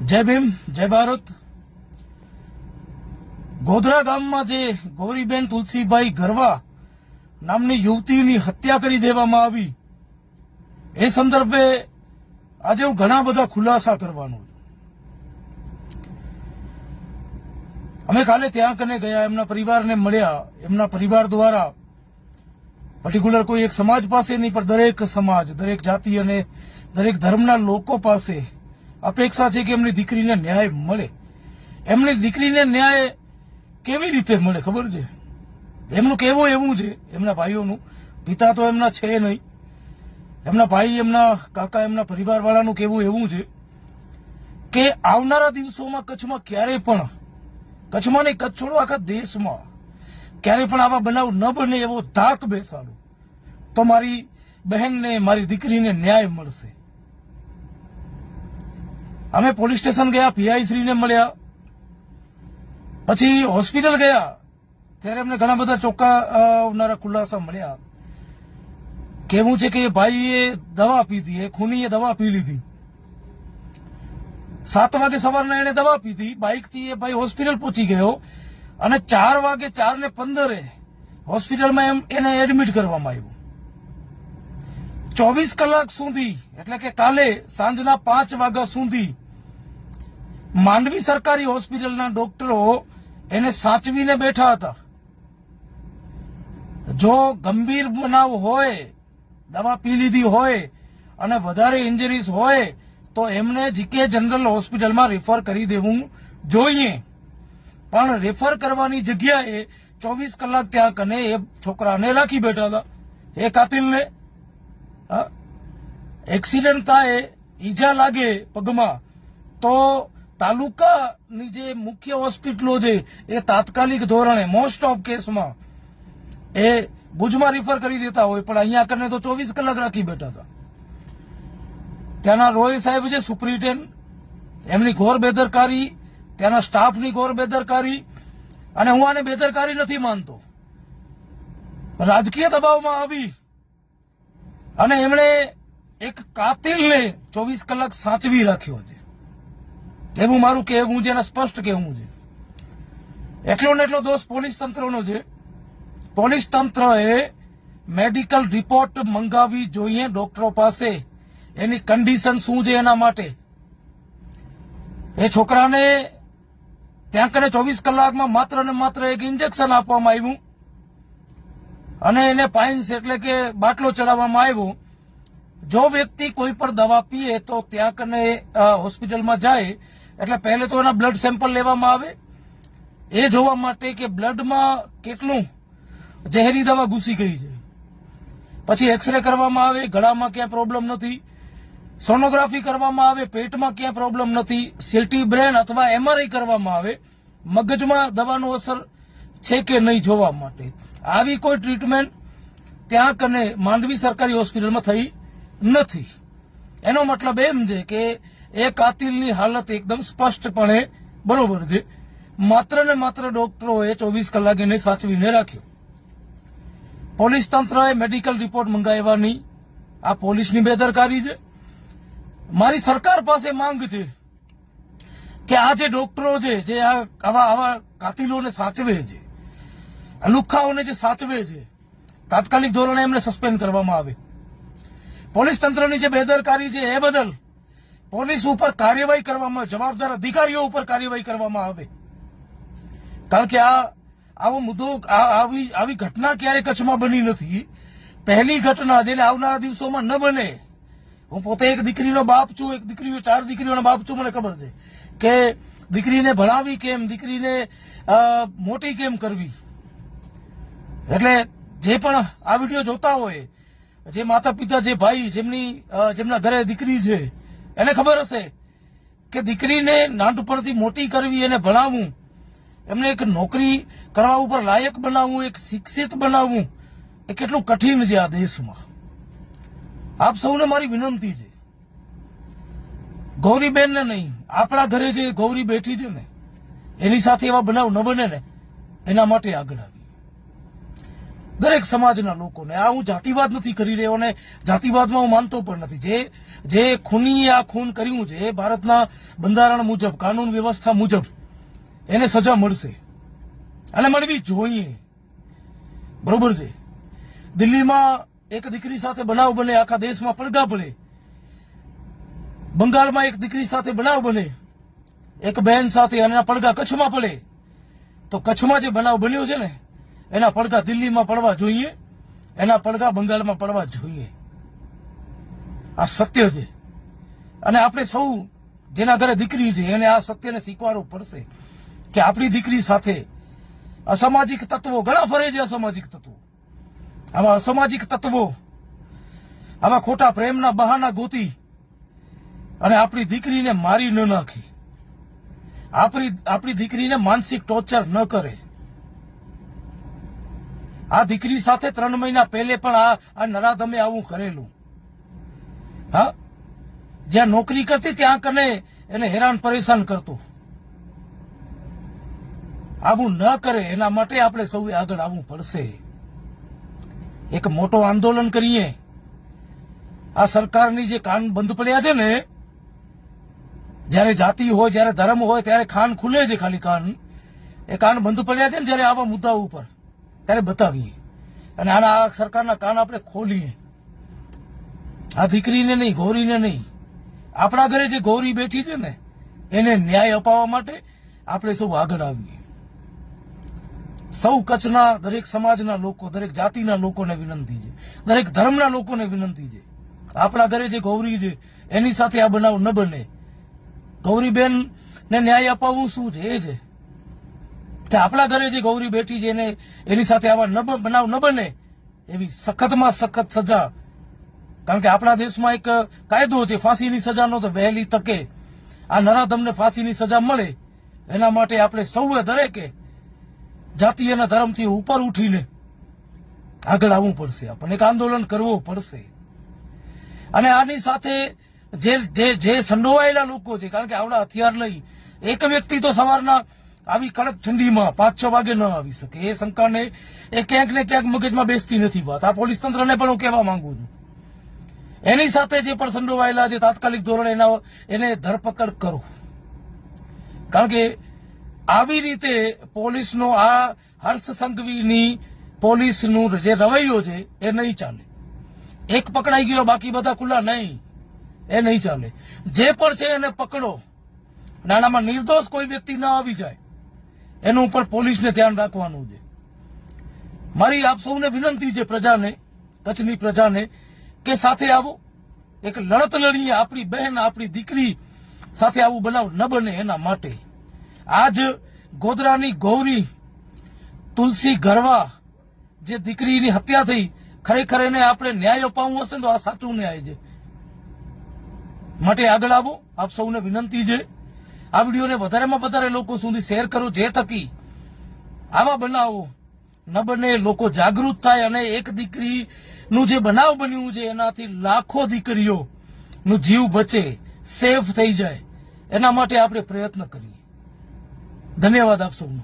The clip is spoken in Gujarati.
जय भीम जय भारत। गोधरा गामમાં જે ગૌરીબેન તુલસીભાઈ ગરવા નામની યુવતીની હત્યા કરી દેવામાં આવી એ સંદર્ભે આજે હું ઘણા બધા ખુલાસા કરવાનો છું। અમે કાલે ત્યાં કને ગયા, એમના પરિવારને મળ્યા। એમના પરિવાર દ્વારા પર્ટિક્યુલર કોઈ એક સમાજ પાસે નહીં પણ દરેક સમાજ, દરેક જાતિ અને દરેક ધર્મના લોકો પાસે અપેક્ષા છે કે એમની દીકરીને ન્યાય મળે। એમની દીકરીને ન્યાય કેવી રીતે મળે ખબર છે? એમનું કહેવું એવું છે, એમના ભાઈઓનું, પિતા તો એમના છે નહીં, એમના ભાઈ, એમના કાકા, એમના પરિવારવાળાનું કહેવું એવું છે કે આવનારા દિવસોમાં કચ્છમાં ક્યારેય પણ, કચ્છમાં નહીં, કચ્છ છોડો આખા દેશમાં ક્યારેય પણ આવા બનાવ ન બને એવો ધાક બેસાડો તો મારી બહેનને, મારી દીકરીને ન્યાય મળશે। અમે પોલીસ સ્ટેશન ગયા, પીઆઈ શ્રીને મળ્યા, પછી હોસ્પિટલ ગયા, ત્યારે અમને ઘણા બધા ચોંકાવનારા ખુલાસા મળ્યા। કેવું છે કે ભાઈએ દવા પીધી, એ ખૂનીએ દવા પી લીધી, 7 વાગે સવારના એને દવા પીધી, બાઇકથી એ ભાઈ હોસ્પિટલ પહોંચી ગયો અને 4 વાગે 4:15 હોસ્પિટલમાં એને એડમિટ કરવામાં આવ્યું। 24 કલાક સુધી, એટલે કે કાલે સાંજના 5 વાગ્યા સુધી માંડવી સરકારી હોસ્પિટલના ડોક્ટરો એને સાચવીને બેઠા હતા। જો ગંભીર બનાવ હોય, દવા પી લીધી હોય અને વધારે ઇન્જરીઝ હોય તો એમને જીકે જનરલ હોસ્પિટલમાં રેફર કરી દેવું જોઈએ, પણ રેફર કરવાની જગ્યાએ 24 કલાક ત્યાં કને એ છોકરાને રાખી બેઠા હતા। એ કાતિલને એક્સિડન્ટ થાય, ઈજા લાગે પગમાં, તો તાલુકાની જે મુખ્ય હોસ્પિટલો છે એ તાત્કાલિક ધોરણે મોસ્ટ ઓફ કેસમાં એ ભુજમાં રિફર કરી દેતા હોય, પણ અહીંયા કરીને તો 24 કલાક રાખી બેઠા હતા। ત્યાંના રોય સાહેબ છે સુપ્રિન્ટેન્ડન્ટ, એમની ઘોર બેદરકારી, ત્યાંના સ્ટાફની ઘોર બેદરકારી, અને હું આને બેદરકારી નથી માનતો, રાજકીય દબાવમાં આવી અને એમણે એક કાતિલને 24 કલાક સાચવી રાખ્યો છે, એવું મારું કહેવું છે અને સ્પષ્ટ કહેવું છે। એટલો ને એટલો દોષ પોલીસ તંત્રનો છે। પોલીસ તંત્રએ મેડિકલ રિપોર્ટ મંગાવવી જોઈએ ડોક્ટરો પાસે, એની કન્ડિશન શું છે એના માટે। એ છોકરાને ત્યાં કને 24 કલાકમાં માત્ર ને માત્ર એક ઇન્જેક્શન આપવામાં આવ્યું અને એને પાઇન્સ એટલે કે બાટલો ચડાવવામાં આવ્યો। જો વ્યક્તિ કોઈ પણ દવા પીએ તો ત્યાં કને હોસ્પિટલમાં જાય એટલે પહેલે તો એના બ્લડ સેમ્પલ લેવામાં આવે, એ જોવા માટે કે બ્લડમાં કેટલું ઝેરી દવા ઘૂસી ગઈ છે, પછી એક્સરે કરવામાં આવે, ગળામાં ક્યાં પ્રોબ્લેમ નથી, સોનોગ્રાફી કરવામાં આવે, પેટમાં ક્યાં પ્રોબ્લેમ નથી, સીટી બ્રેન અથવા એમઆરઆઈ કરવામાં આવે, મગજમાં દવાનો અસર છે કે નહીં જોવા માટે। આવી કોઈ ટ્રીટમેન્ટ ત્યાં કને માંડવી સરકારી હોસ્પિટલમાં થઈ નથી। એનો મતલબ એમ છે કે એ કાતિલની હાલત એકદમ સ્પષ્ટપણે બરોબર છે, માત્ર ને માત્ર ડોક્ટરોએ 24 કલાક એને સાચવીને રાખ્યો। પોલીસ તંત્રએ મેડિકલ રિપોર્ટ મંગાવ્યા નહીં, આ પોલીસની બેદરકારી છે। મારી સરકાર પાસે માંગ છે કે આ જે ડોક્ટરો છે, જે આવા કાતિલોને સાચવે છે, લુખ્ખાઓને જે સાચવે છે, તાત્કાલિક ધોરણે એમને સસ્પેન્ડ કરવામાં આવે। પોલીસ તંત્રની જે બેદરકારી છે એ બદલ પોલીસ ઉપર કાર્યવાહી કરવામાં આવે, જવાબદાર અધિકારીઓ ઉપર કાર્યવાહી કરવામાં આવે, કારણ કે આવો મુદ્દો, આવી ઘટના ક્યારે કચ્છમાં બની નથી, પહેલી ઘટના, જેને આવનારા દિવસોમાં ન બને। હું પોતે એક દીકરીનો બાપ છું, એક દીકરીઓ, 4 દીકરીઓનો બાપ છું, મને ખબર છે કે દીકરીને ભણાવી કેમ, દીકરીને મોટી કેમ કરવી। એટલે જે પણ આ વિડીયો જોતા હોય, જે માતા પિતા, જે ભાઈ, જેમના ઘરે દીકરી છે, એને ખબર હશે કે દીકરીને નાનપણથી મોટી કરવી, એને ભણાવવું, એમને એક નોકરી કરવા ઉપર લાયક બનાવવું, એક શિક્ષિત બનાવવું એ કેટલું કઠિન છે આ દેશમાં। આપ સૌને મારી વિનંતી છે, ગૌરીબેનને નહીં, આપણા ઘરે જે ગૌરી બેઠી છે ને, એની સાથે એવા બનાવ ન બને ને એના માટે આગળ આવી। દરેક સમાજના લોકોને. આ હું જાતિવાદ નથી કરી રહ્યો અને જાતિવાદમાં હું માનતો પણ નથી. જે ખૂનીએ આ ખૂન કર્યું છે, ભારતના બંધારણ મુજબ, કાનૂન વ્યવસ્થા મુજબ એને સજા મળશે અને મળવી જોઈએ. બરોબર છે. દિલ્હીમાં એક દીકરી સાથે બનાવ બને, આખા દેશમાં પડઘા પડે. બંગાળમાં એક દીકરી સાથે બનાવ બને, એક બહેન સાથે, અને એના પડઘા કચ્છમાં પડે. તો કચ્છમાં જે બનાવ બન્યો છે ને, એના પડઘા દિલ્હીમાં પડવા જોઈએ, એના પડઘા બંગાળમાં પડવા જોઈએ. આ સત્ય છે અને આપણે સૌ જેના ઘરે દીકરી છે એને આ સત્યને સ્વીકારવું પડશે કે આપણી દીકરી સાથે અસામાજિક તત્વો ઘણા ફરે છે. અસામાજિક તત્વો, આવા અસામાજિક તત્વો આવા ખોટા પ્રેમના બહાના ગોતી અને આપણી દીકરીને મારી ન નાખી, આપણી દીકરીને માનસિક ટોર્ચર ન કરે. આ દીકરી સાથે 3 મહિના પહેલે પણ આ નરાધમે આવું કરેલું. હા, જ્યાં નોકરી કરતી ત્યાં કને એને હેરાન પરેશાન કરતો. આવું ન કરે એના માટે આપણે સૌએ આગળ આવવું પડશે. એક મોટો આંદોલન કરીએ. આ સરકારની જે કાન બંધ પડ્યા છે ને, જ્યારે જાતિ હોય, જ્યારે ધર્મ હોય ત્યારે કાન ખુલે છે. ખાલી કાન, એ કાન બંધ પડ્યા છે ને જ્યારે આવા મુદ્દાઓ ઉપર, ત્યારે બતાવીએ અને આ સરકારના કાન આપણે ખોલીએ. આ દીકરીને નહીં, ગૌરીને નહીં, આપણા ઘરે જે ગૌરી બેઠી છે ને એને ન્યાય અપાવવા માટે આપણે સૌ આગળ આવીએ. સૌ કચ્છના દરેક સમાજના લોકો, દરેક જાતિના લોકોને વિનંતી છે, દરેક ધર્મના લોકોને વિનંતી છે, આપણા ઘરે જે ગૌરી છે એની સાથે આ બનાવ ન બને. ગૌરીબેન ને ન્યાય અપાવવું શું છે? એ છે કે આપણા ઘરે જે ગૌરી બેઠી છે એની સાથે આવા બનાવ ન બને એવી સખતમાં સખત સજા. કારણ કે આપણા દેશમાં એક કાયદો છે ફાંસીની સજાનો, તો વહેલી તકે આ નરાધમને ફાંસીની સજા મળે એના માટે આપણે સૌએ દરેકે જાતિ અને ધર્મથી ઉપર ઉઠીને આગળ આવવું પડશે. આપણને એક આંદોલન કરવું પડશે. અને આની સાથે જે સંડોવાયેલા લોકો છે, કારણ કે આવડા હથિયાર લઈ એક વ્યક્તિ તો સવારના આવી કડક ઠંડીમાં 5-6 વાગે ન આવી શકે. એ શંકાને એ ક્યાંક ને ક્યાંક મગજમાં બેસતી નથી વાત. આ પોલીસ તંત્રને પણ હું કહેવા માંગુ છું, એની સાથે જે પણ સંડોવાયેલા છે તાત્કાલિક ધોરણે એને ધરપકડ કરો. કારણ કે આવી રીતે પોલીસનો આ હર્ષ સંઘવીની પોલીસનું જે રવૈયો છે એ નહીં ચાલે. એક પકડાઈ ગયો બાકી બધા ખુલ્લા નહીં, એ નહીં ચાલે. જે પણ છે એને પકડો. નાનામાં નિર્દોષ કોઈ વ્યક્તિ ના આવી જાય એનું પણ પોલીસને ધ્યાન રાખવાનું છે. મારી આપ સૌને વિનંતી છે, પ્રજાને, કચ્છની પ્રજાને, કે સાથે આવો, એક લડત લડીએ. આપણી બહેન, આપણી દીકરી સાથે આવું બનાવ ન બને એના માટે. આજ ગોધરાની ગૌરી તુલસી ગરવા જે દીકરીની હત્યા થઈ, ખરેખર એને આપણે ન્યાય અપાવવું હશે તો આ સાચું ન્યાય છે. માટે આગળ આવો, આપ સૌને વિનંતી છે. આ વિડીયોને વધારેમાં વધારે લોકો સુધી શેર કરો, જે થકી આવા બનાવો ન બને, લોકો જાગૃત થાય અને એક દીકરીનું જે બનાવ બન્યું છે એનાથી લાખો દીકરીઓનું જીવ બચે, સેફ થઈ જાય, એના માટે આપણે પ્રયત્ન કરીએ. ધન્યવાદ આપ સૌનો.